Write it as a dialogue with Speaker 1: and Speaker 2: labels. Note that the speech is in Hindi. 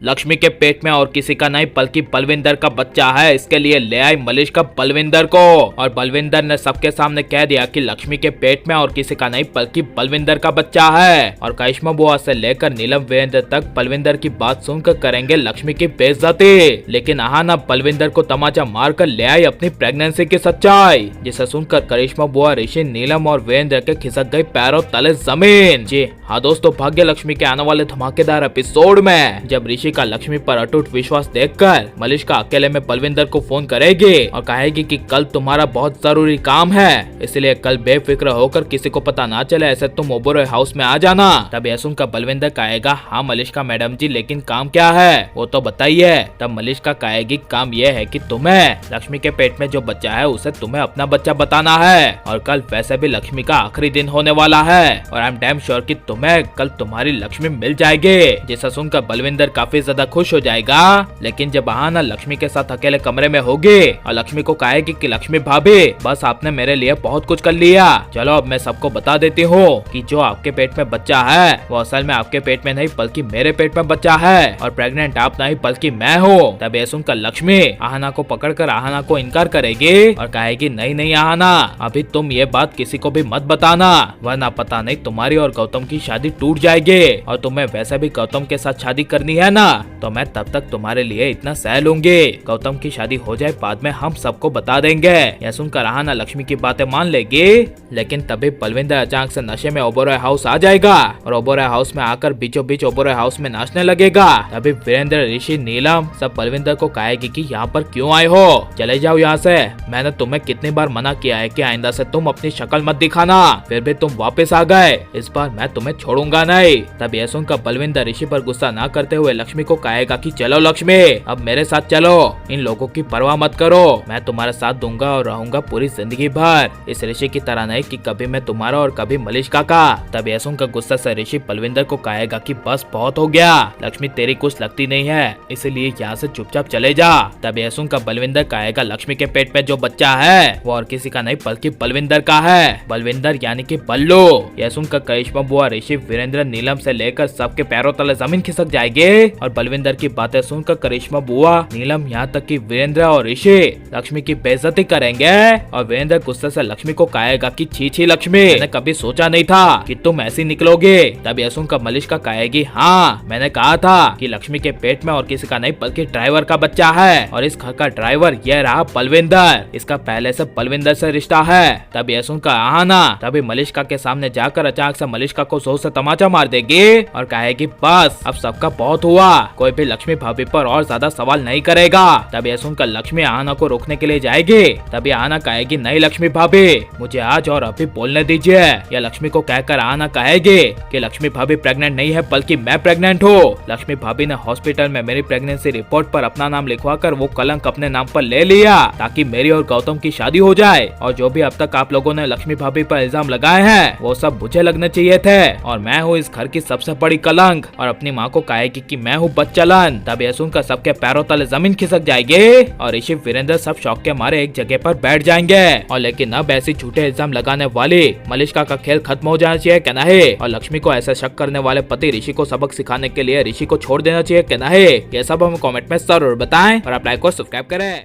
Speaker 1: लक्ष्मी के पेट में और किसी का नहीं बल्कि बलविंदर का बच्चा है, इसके लिए ले आई मलिष्का बलविंदर को। और बलविंदर ने सबके सामने कह दिया कि लक्ष्मी के पेट में और किसी का नहीं बल्कि बलविंदर का बच्चा है। और करिश्मा बुआ से लेकर नीलम वीरेंद्र तक बलविंदर की बात सुनकर करेंगे लक्ष्मी की बेइज्जती। लेकिन आहाना बलविंदर को तमाचा मारकर ले आई अपनी प्रेगनेंसी की सच्चाई, जिसे सुनकर करिश्मा बुआ, ऋषि, नीलम और वीरेंद्र के खिसक गई पैरों तले जमीन। जी हाँ दोस्तों, भाग्य लक्ष्मी के आने वाले धमाकेदार एपिसोड में जब ऋषि का लक्ष्मी पर अटूट विश्वास देखकर मलिष्का अकेले में बलविंदर को फोन करेगी और कहेगी कि कल तुम्हारा बहुत जरूरी काम है, इसलिए कल बेफिक्र होकर किसी को पता ना चले ऐसे तुम ओबोरॉय हाउस में आ जाना। तब यह सुनकर बलविंदर कहेगा, हाँ मलिष्का मैडम जी, लेकिन काम क्या है वो तो बताइए। तब मलिष्का कहेगी, काम यह है कि तुम्हें लक्ष्मी के पेट में जो बच्चा है उसे तुम्हें अपना बच्चा बताना है। और कल वैसे भी लक्ष्मी का आखिरी दिन होने वाला है और आई एम डैम श्योर कि तुम्हें कल तुम्हारी लक्ष्मी मिल जाएगी। जिसे सुनकर बलविंदर काफी ज्यादा खुश हो जाएगा। लेकिन जब आहाना लक्ष्मी के साथ अकेले कमरे में होगी और लक्ष्मी को कहेगी कि लक्ष्मी भाभी, बस आपने मेरे लिए बहुत कुछ कर लिया, चलो अब मैं सबको बता देती हूँ कि जो आपके पेट में बच्चा है वो असल में आपके पेट में नहीं बल्कि मेरे पेट में बच्चा है और प्रेग्नेंट आप नहीं बल्कि मैं हूँ। तब ये सुनकर लक्ष्मी आहाना को पकड़कर आहाना को इनकार करेगी और कहेगी, नहीं नहीं आहाना, अभी तुम ये बात किसी को भी मत बताना, वरना पता नहीं तुम्हारी और गौतम की शादी टूट जाएगी। और तुम्हें वैसे भी गौतम के साथ शादी करनी है ना, तो मैं तब तक तुम्हारे लिए इतना सह लूंगी। गौतम की शादी हो जाए बाद में हम सबको बता देंगे। यह सुनकर आहाना लक्ष्मी की बातें मान लेगी। लेकिन तभी बलविंदर अचानक से नशे में ओबोरॉय हाउस आ जाएगा और ओबोरॉय हाउस में आकर बीचों बीच ओबोरॉय हाउस में नाचने लगेगा। तभी वीरेंद्र, ऋषि, नीलम सब बलविंदर को कहेगी कि यहाँ पर क्यों आए हो, चले जाओ यहाँ से, मैंने तुम्हें कितनी बार मना किया है कि आइंदा से तुम अपनी शक्ल मत दिखाना, फिर भी तुम वापस आ गए, इस बार मैं तुम्हें छोड़ूंगा नहीं। तब यह सुनकर बलविंदर ऋषि पर गुस्सा न करते हुए लक्ष्मी को कहेगा कि चलो लक्ष्मी, अब मेरे साथ चलो, इन लोगों की परवाह मत करो, मैं तुम्हारा साथ दूंगा और रहूंगा पूरी जिंदगी भर, इस ऋषि की तरह नहीं कि कभी मैं तुम्हारा और कभी मलिष्का का। तब यह सुनकर गुस्सा से ऋषि बलविंदर को कहेगा कि बस बहुत हो गया, लक्ष्मी तेरी कुछ लगती नहीं है, इसलिए यहाँ से चुपचाप चले जा। तब यह सुनकर बलविंदर कहेगा, लक्ष्मी के पेट में जो बच्चा है वो और किसी का नहीं बल्कि बलविंदर का है, बलविंदर यानी कि बल्लू। यह सुनकर करिश्मा बुआ, ऋषि, वीरेंद्र, नीलम से लेकर सबके पैरों तले जमीन खिसक जाएगी। और बलविंदर की बातें सुनकर करिश्मा बुआ, नीलम, यहाँ तक कि वीरेंद्र और ऋषि लक्ष्मी की बेइज्जती करेंगे। और वीरेंद्र गुस्से से लक्ष्मी को कहेगा कि छी छी लक्ष्मी, मैंने कभी सोचा नहीं था कि तुम ऐसी निकलोगे। तब यह सुनकर मलिष्का कहेगी, हाँ मैंने कहा था कि लक्ष्मी के पेट में और किसी का नहीं बल्कि ड्राइवर का बच्चा है और इस घर का ड्राइवर यह रहा बलविंदर, इसका पहले से बलविंदर से रिश्ता है। तब यह सुनकर आहाना तभी मलिष्का के सामने जाकर अचानक से मलिष्का को जोर से तमाचा मार देगी और कहेगी, बस अब सबका बहुत हुआ, कोई भी लक्ष्मी भाभी पर और ज्यादा सवाल नहीं करेगा। तब यह सुनकर लक्ष्मी आहाना को रोकने के लिए जाएगी। तभी आहाना कहेगी, नहीं लक्ष्मी भाभी, मुझे आज और अभी बोलने दीजिए। या लक्ष्मी को कहकर आहाना कहेगी कि लक्ष्मी भाभी प्रेग्नेंट नहीं है बल्कि मैं प्रेग्नेंट हूँ। लक्ष्मी भाभी ने हॉस्पिटल में मेरी प्रेगनेंसी रिपोर्ट पर अपना नाम लिखवाकर वो कलंक अपने नाम पर ले लिया ताकि मेरी और गौतम की शादी हो जाए। और जो भी अब तक आप लोगों ने लक्ष्मी भाभी पर इल्जाम लगाए हैं वो सब मुझे लगने चाहिए थे और मैं हूँ इस घर की सबसे बड़ी कलंक। और अपनी माँ को कहेगी कि मैं हूँ बच्चलन। तब यह सुनकर सबके पैरों तले जमीन खिसक जाएगी और ऋषि, वीरेंद्र सब शौक के मारे एक जगह पर बैठ जाएंगे। और लेकिन अब ऐसी झूठे इल्जाम लगाने वाली मलिष्का का खेल खत्म हो जाना चाहिए क्या नहीं, और लक्ष्मी को ऐसा शक करने वाले पति ऋषि को सबक सिखाने के लिए ऋषि को छोड़ देना चाहिए क्या नहीं, ये सब हमें कमेंट में जरूर बताएं और आप लाइक और सब्सक्राइब करें।